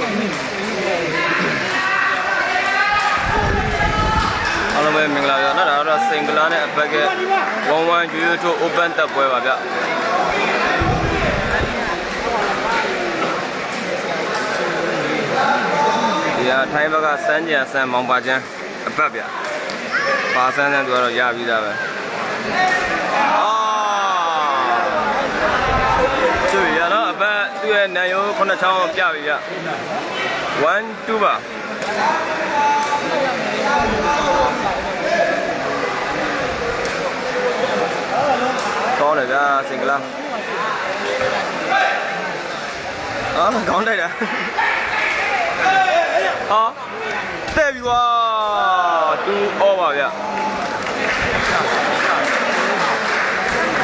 အားလုံးပဲမင်္ဂလာပါနော်ဒါတော့စင်ကလာနဲ့အပတ်က11ယူထိုး open တက်ပွဲပါဗျဒီဟာထိုင်းဘက်ကစမ်းကြံစမ်းမောင်ပါချမ်းအပတ်ဗျပါစမ်းသူကတော့ရပြီးသားပဲကျွေရတော့အပတ်သူ့ရဲ့နံရိုး9ချောင်းပြပြီဗျ1 2ပါကောင်းတယ်ဗျာစင်ကလာကောင်းတယ်ဗျာတဲ့ပြီကွာ2 over ဗျ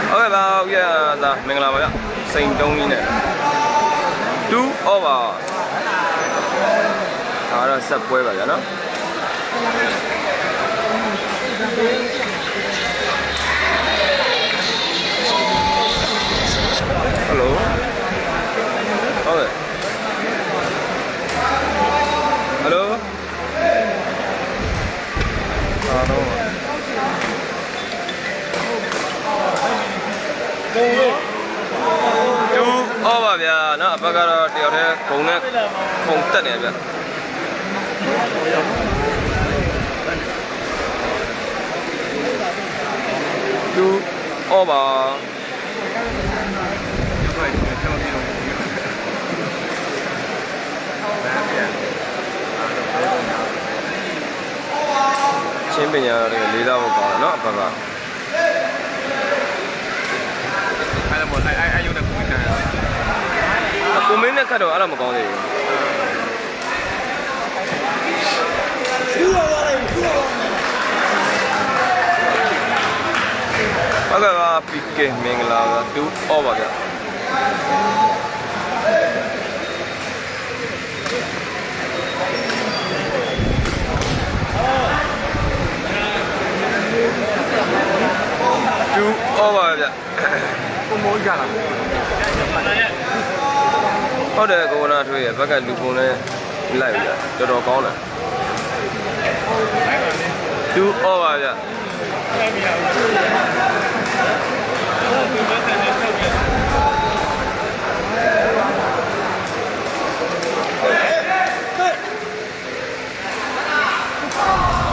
ဟုတ်ကဲ့ပါဦးရသာမင်္ဂလာပါဗျစိန်တုံးကြီးနဲ့2 over ဒါတော့ဆက်ပွဲပါဗျာနော်ဟယ်လိုဟုတ်ကဲ့ဟယ်လိုအားလုံး2 over ဗျာနော်အဘက်ကတော့တယောက်တည်းဂုံနဲ့ခုံတက်နေဗျ2 overချင်းပညာတွေ၄တောက်ပေါ့เนาะအဘက်ကအဲ့လိုပေါ့အဲ့ရုပ်နဲ့ကွန်မန့်ကွန်မန့်နဲ့ခတ်တော့အဲ့လိုမကောင်းသေးဘူးဟုတ်ကဲ့ပါပီကေမင်္ဂလာပါ2 over ဗျ2 over ဗျကိုမိုးကြလားဟုတ်တယ်ကိုနာထွေးရဲ့ဘက်ကလူပုံနဲ့လိုက်ဗျတော်တော်ကောင်းတယ်2 over ဗျ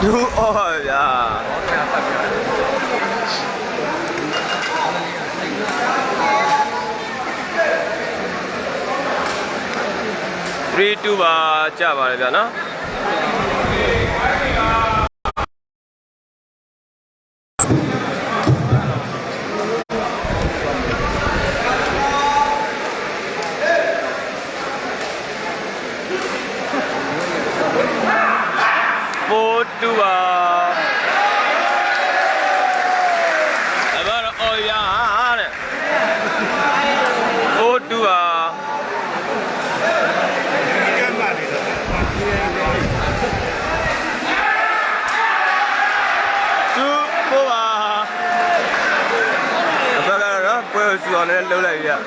2 over ဗျာ3-2ပါကြပါတယ်ဗျာနော်4-2ပါအဘာတော့အော်ရတဲ့4-2ပါဆူအောင်လည်းလှုပ်လိုက်ရကော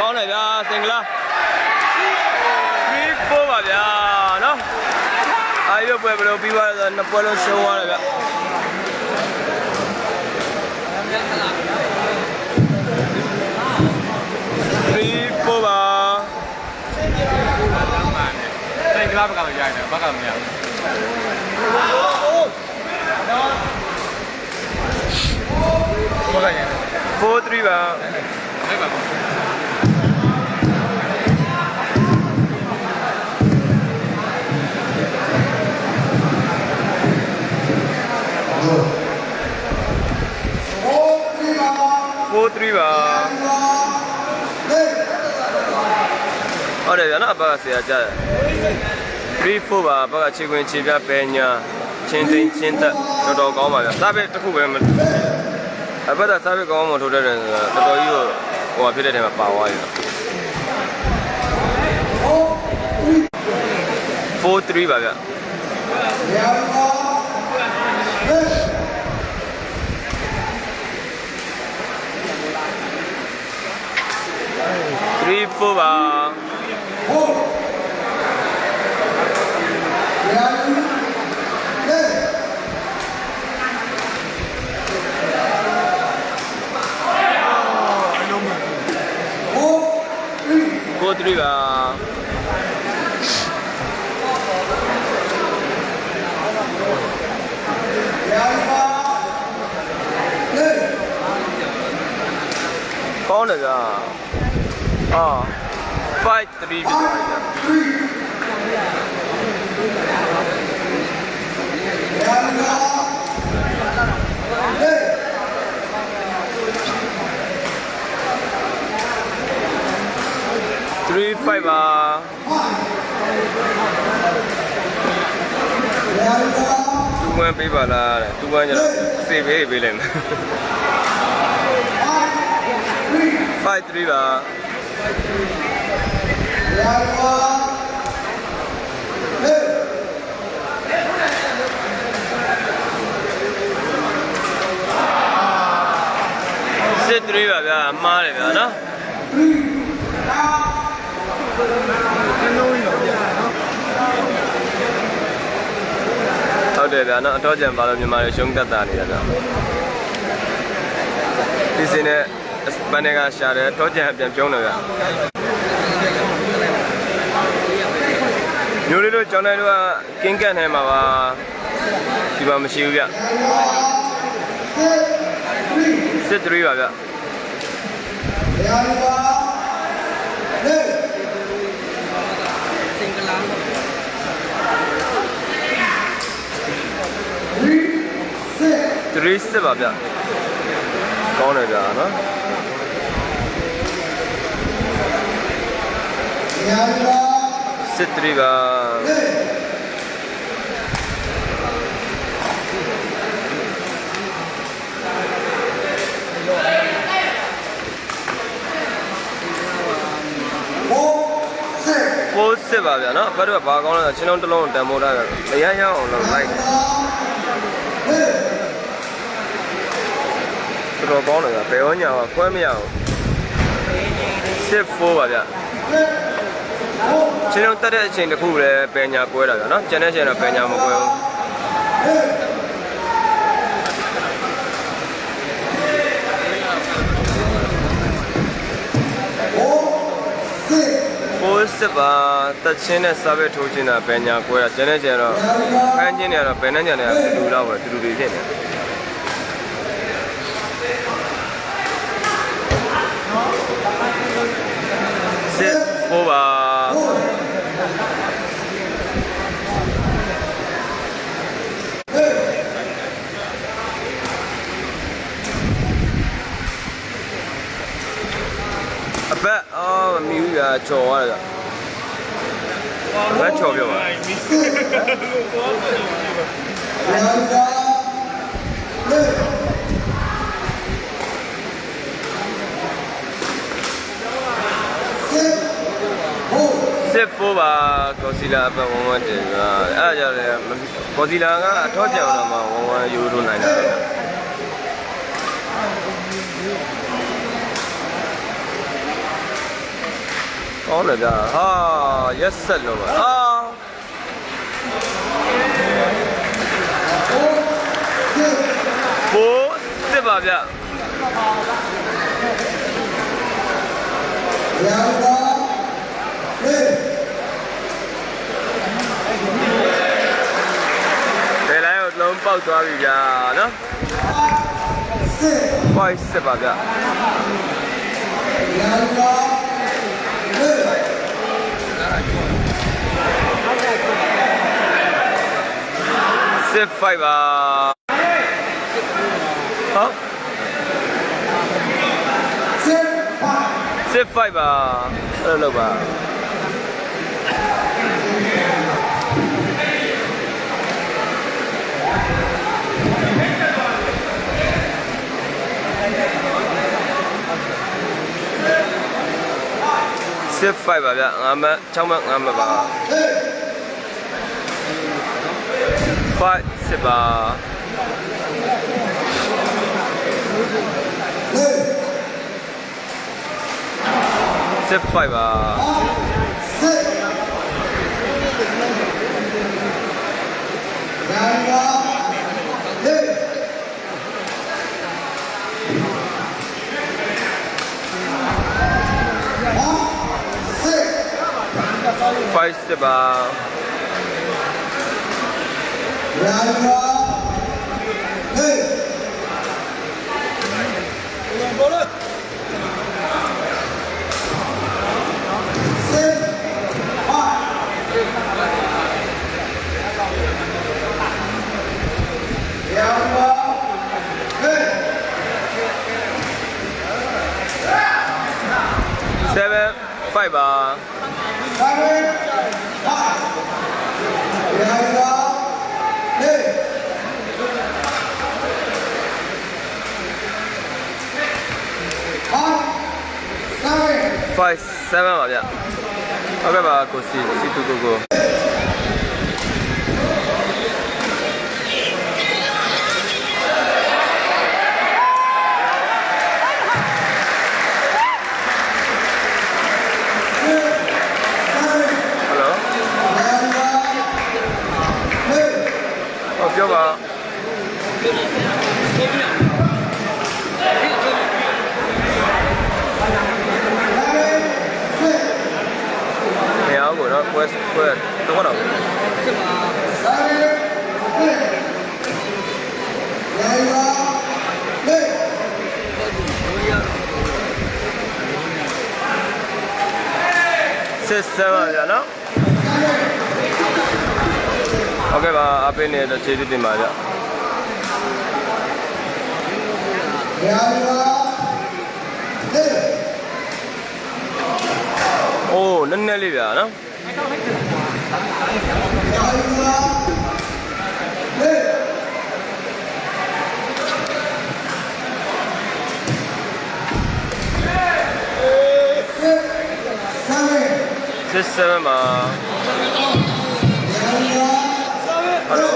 င်းတယ်ဗျာစင်္ဂလာ3-4ပါဗျာနော်အာရုပ်ပွဲဘယ်လိုပြီးသွားလဲဆိုတော့နှစ်ပွဲလုံးရှုံးသွားတယ်ဗျ3-4ပါစိတ်ကလားဘက်ကလည်းရိုက်တယ်ဘက်ကလည်းမရဘူးဘက်ကရိုက်4-3ပါဟုတ်ပါဘူး4-3ပါဟုတ်တယ်ဗျာနော်အဘကဆရာကြားတယ်3-4ပါဘက်ကခြေခွင်ခြေပြပဲညာချင်းသိန်းချင်းတက်တော်တော်ကောင်းပါဗျာစားပဲတစ်ခုပဲမအဘက်ကစားပဲကောင်းမှထိုးတတ်တယ်ဆိုတော့တော်တော်ကြီးဟိုဖြစ်တဲ့ထဲမှာပါသွားပြီ4-3ပါဗျာ 3 4ပါကို3ပါကောင်းတယ်ဗျာ5 3ဖြစ်သွားပြီ3 5ပါ2 1ပေးပါလားတဲ့2 1ကျတော့စေပေးလိုက်မယ်5 3ပါစစ်3ပါဗျာမှားတယ်ဗျာနော်ဟုတ်တယ်ဗျာနော်အတော့ကြံပါလို့မြန်မာတွေရှုံးတတ်တာနေတာဗျာဒီစင်းနဲ့ပန်းတွေကရှာတယ်တော့ကြံပြန်ပြုံးတယ်ဗျာမျိုးလေးတို့ကျောင်းတိုင်းတို့ကကင်းကန့်နေမှာပါဒီမှာမရှိဘူးဗျစစ်3ပါဗျ3 စစ်ပါဗျကောင်းတယ်ဗျာနော်စစ်3ပါ4 စစ်ပါဗျာနော်ဘယ်တော့ဘာကောင်းလဲချင်းလုံးတစ်လုံးတန်မိုးထားတယ်မရရအောင်လို့လိုက်တော်ကောင်းတယ်ဗျဘယ်ရောညာကွဲမရအောင်စစ်4ပါဗျချင်းလုံးတက်တဲ့အချိန်တစ်ခုလည်းပညာကွဲတာဗျာနော်ကျန်တဲ့အချိန်တော့ပညာမကွဲဘူးစစ်ပါတက်ချင်းနဲ့စာပဲထိုးချင်းတာပညာကွဲတာကျန်တဲ့ကျန်တော့ဖမ်းချင်းတွေကတော့ဘယ်နှညနေကတူတော့ပဲတူတွေဖြစ်နေစစ်4ပါအပတ်မီးကချော်သွားတယ်ဘယ်ချော်ပြောပါစစ်4ပါကော်စီလာအပတ်1 1တယ်ကအဲ့ဒါကြောင့်လေကော်စီလာကအထောက်ကြအောင်တော့မှ1 1ယူလို့နိုင်တာကောင်းတယ်ဗျာဟာရက်ဆက်လို့ပါဘိုးစစ်ပါဗျာဘယ်လိုက်တော့လုံးပေါက်သွားပြီဗျာနော်5 စစ်ပါဗျာစစ်5ပါဟုတ်စစ်5ပါအဲ့လိုပါစစ်5ပါဗျ5မှတ်6မှတ်5မှတ်ပါ5စစ်ပါစ 6-5 ပါ5-6 ပါ7-5 ပါ5-7 ပါဗျဟုတ်ကဲ့ပါကိုစီတူကိုပြောပါနေအောင်ကိုတော့ပွဲတော့တော့စစ်စမ်းပါဗျာနော်ဟုတ်ကဲ့ပါအပေးနေတော့ခြေစစ်တင်ပါကြအိုးနည်းနည်းလေးဗျာနော်6-7 ပါHello.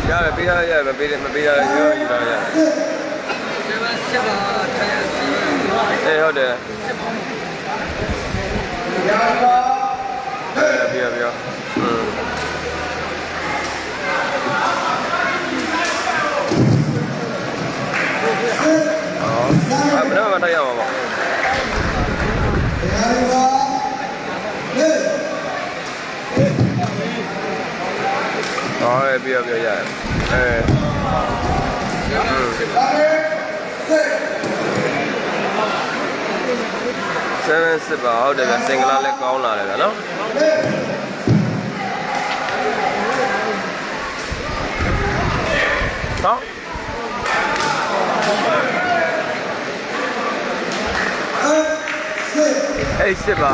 Yeah, maybe yeah. Hey, how there? Yeah. Oh, I'm never gonna tell you. Rồi, bây giờ vậy. 7-6 ပါဟုတ်တယ်ဗျစင်္ဂလာလည်းကောင်းလာတယ်ဗျနော်ဟော8-6ပါ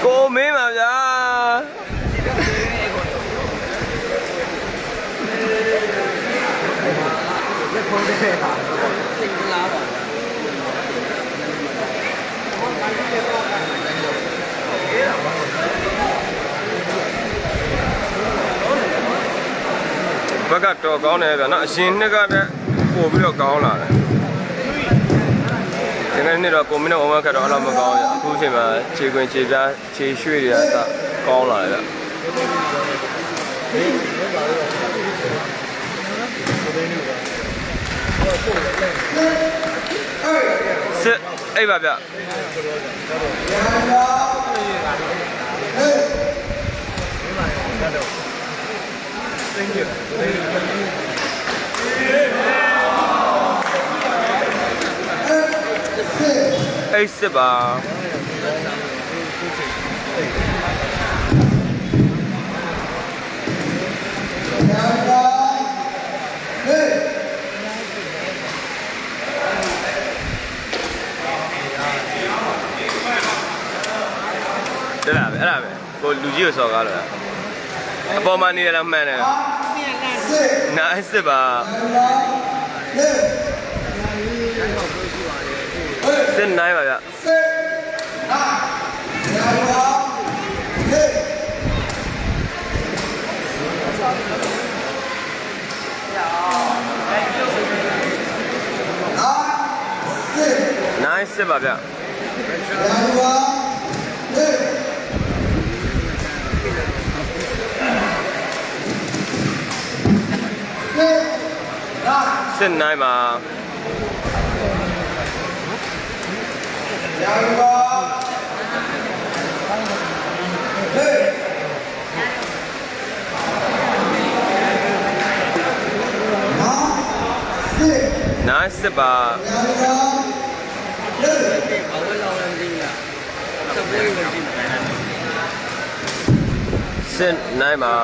ကိုမင်းပါဗျာဘက်ကတော့ကောင်းတယ်ဗျာနော်အရှင်နှစ်ကတည်းပို့ပြီးတော့ကောင်းလာတယ်ဒီနေ့တော့ကိုမင်းနဲ့ဝမခတ်တော့အဲ့လိုမကောင်းရအခုချိန်မှာခြေခွင်ခြေပြားခြေရွှေ့တွေကစကောင်းလာတယ်ဗျစစ်အိပ်ပါဗျ8-6ပါအဲ့ဒါပဲကိုလူကြီးကိုစော်ကားလို့အပေါ်မှာနေရတာမှန်တယ် nice ပါစစ်နိုင်ပါဗျnice ပါဗျစစ်နိုင်ပါnice ပါစစ်နိုင်ပါ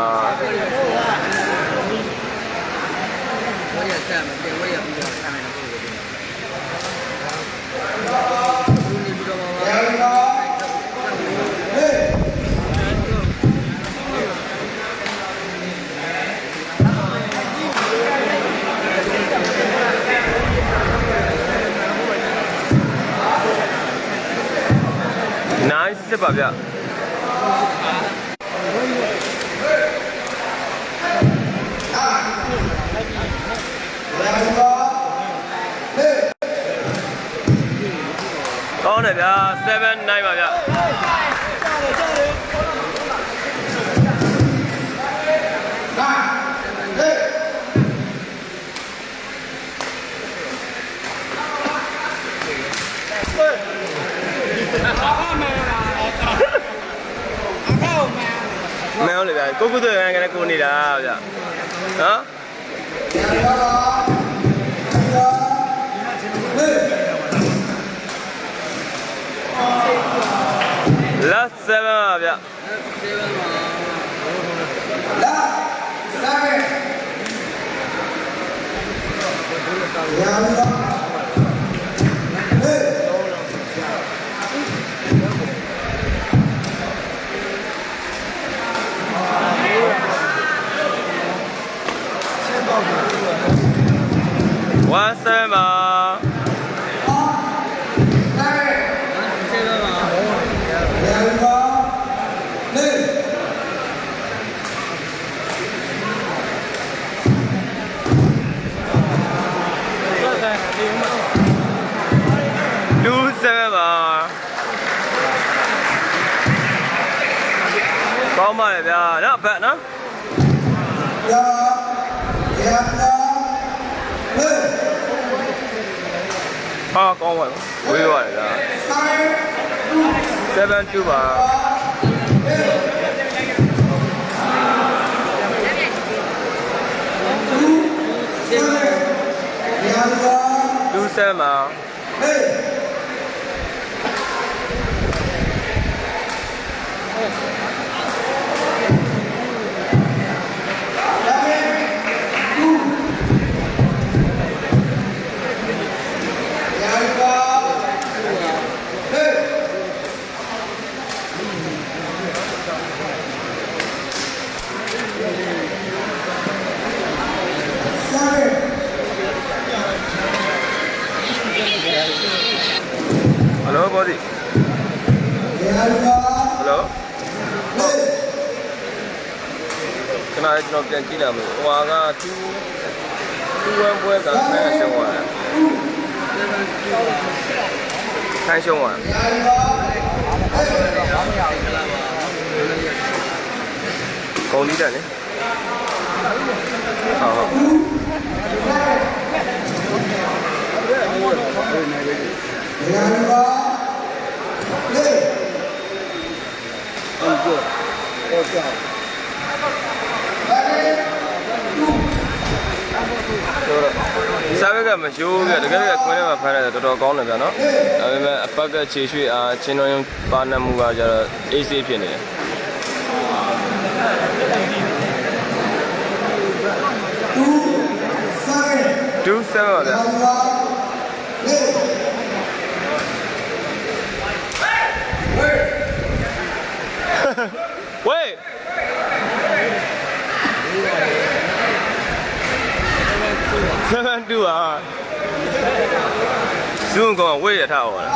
nice ပါဗျကောင်းတယ်ဗျာ7-9ပါဗျမဲဟုတ်လေဗျာကိုကုသရန်ကလည်းကိုနေတာဗျာနော်last 7ပါဗျာ7ပါကောင်းပါလေဗျာနော်ဘက်နော်ဟာကောင်းပါဝေးသွားတယ်ဗျာ7-2ပါ2-7ပါHello, body. Hello. Can I not get in? Waga 2-1 point. Can show one. Only done it. Sabe que me llueve, que me cuene más para de todo con el no. A mí me apaga chisui a chino un pana muga ya AC piene. Two seven. Wait. တူပါဇွန်းကောင်ဝေးရထားဟောလား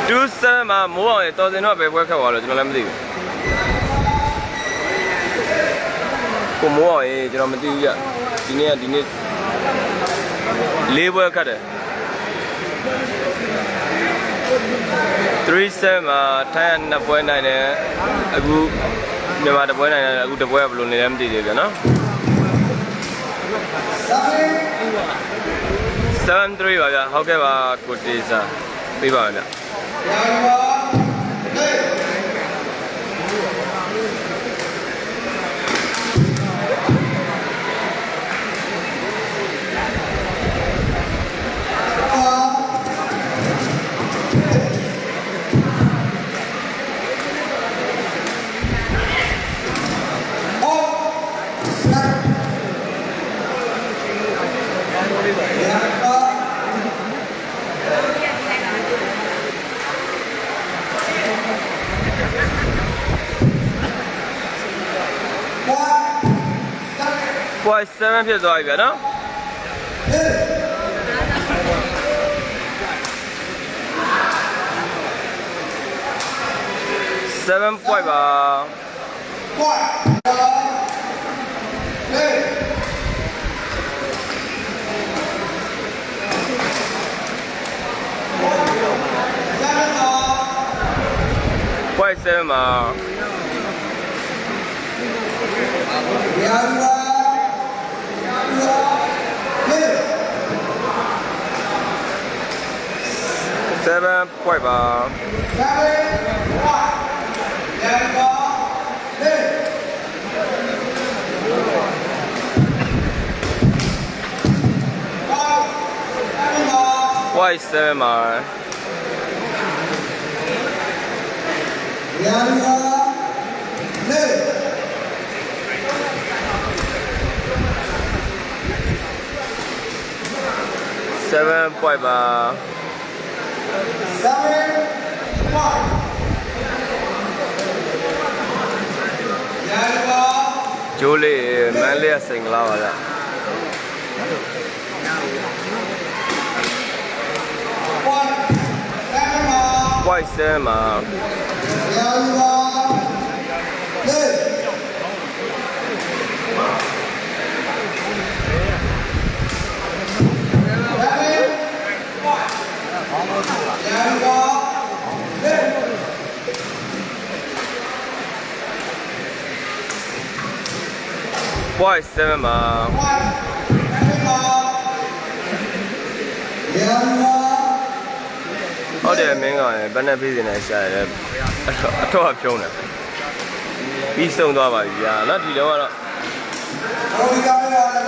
တူဆမ်းမှာမိုးအောင်ရေတော်စင်တော့ပဲပွဲခတ်သွားလို့ကျွန်တော်လည်းမသိဘူးကိုမိုးအောင်ရေကျွန်တော်မသိဘူးကြဒီနေ့လေးပွဲခတ်တယ်37မှာထိုင်းနှစ်ပွဲနိုင်တယ်အခုမြန်မာတစ်ပွဲနိုင်တယ်အခုတစ်ပွဲကဘယ်လိုနေလဲမသိသေးဘူးဗျာနော်73ပါဗျာဟုတ်ကဲ့ပါကိုတေးစာပြပါမယ်ဗျ7ဖြစ်သွားပြီဗျာနော်7 point ပါpoint 7မှာ7 point ပါpoint 7မှာ7 point ပါကျိုးလေးမန်းလေးစိန်ကလာပါဗျWhite 7မှာWhite 7မှာဟုတ်တယ်မင်းကောင်ရယ်ဘယ်နဲ့ပြေးနေလဲရှာရယ်အထောက်ဖြုံးတယ်ပြီးဆုံးသွားပါပြီဗျာနော်ဒီတော့ကတော့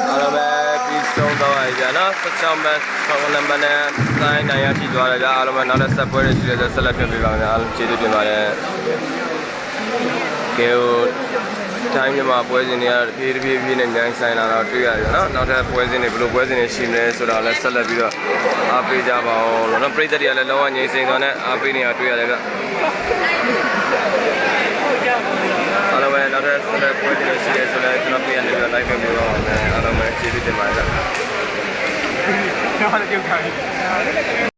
အားလုံးပဲပြီးဆုံးသွားပါပြီဗျာနော်16 match 9 number နဲ့တိုင်းနိုင်ရရှိသွားတယ်ဗျာအားလုံးပဲနောက်တဲ့ဆက်ပွဲတွေရှိတယ်ဆိုဆက်လက်ပြင်ပေးပါမယ်အားလုံးကျေးဇူးတင်ပါတယ်ကဲတိုင်းမှာပွဲစဉ်တွေကတဖြည်းဖြည်းနဲ့ညှိုင်းဆိုင်လာတော့တွေ့ရတယ်နော်နောက်ထပ်ပွဲစဉ်တွေဘယ်လိုပွဲစဉ်တွေရှိမလဲဆိုတာလည်းဆက်လက်ပြီးတော့အားပေးကြပါဦးလို့နော်ပရိသတ်တွေကလည်းလောကငြိမ်စိမ်စွာနဲ့အားပေးနေတာတွေ့ရတယ်ဗျအားလုံးပဲနောက်ထပ်ဆက်လက်ပွဲစဉ်တွေရှိရဲဆိုလည်းကျွန်တော်ပြရနေပြီးတော့ live ပဲပြောပါမယ်အားလုံးပဲကျေးဇူးတင်ပါတယ်ဗျ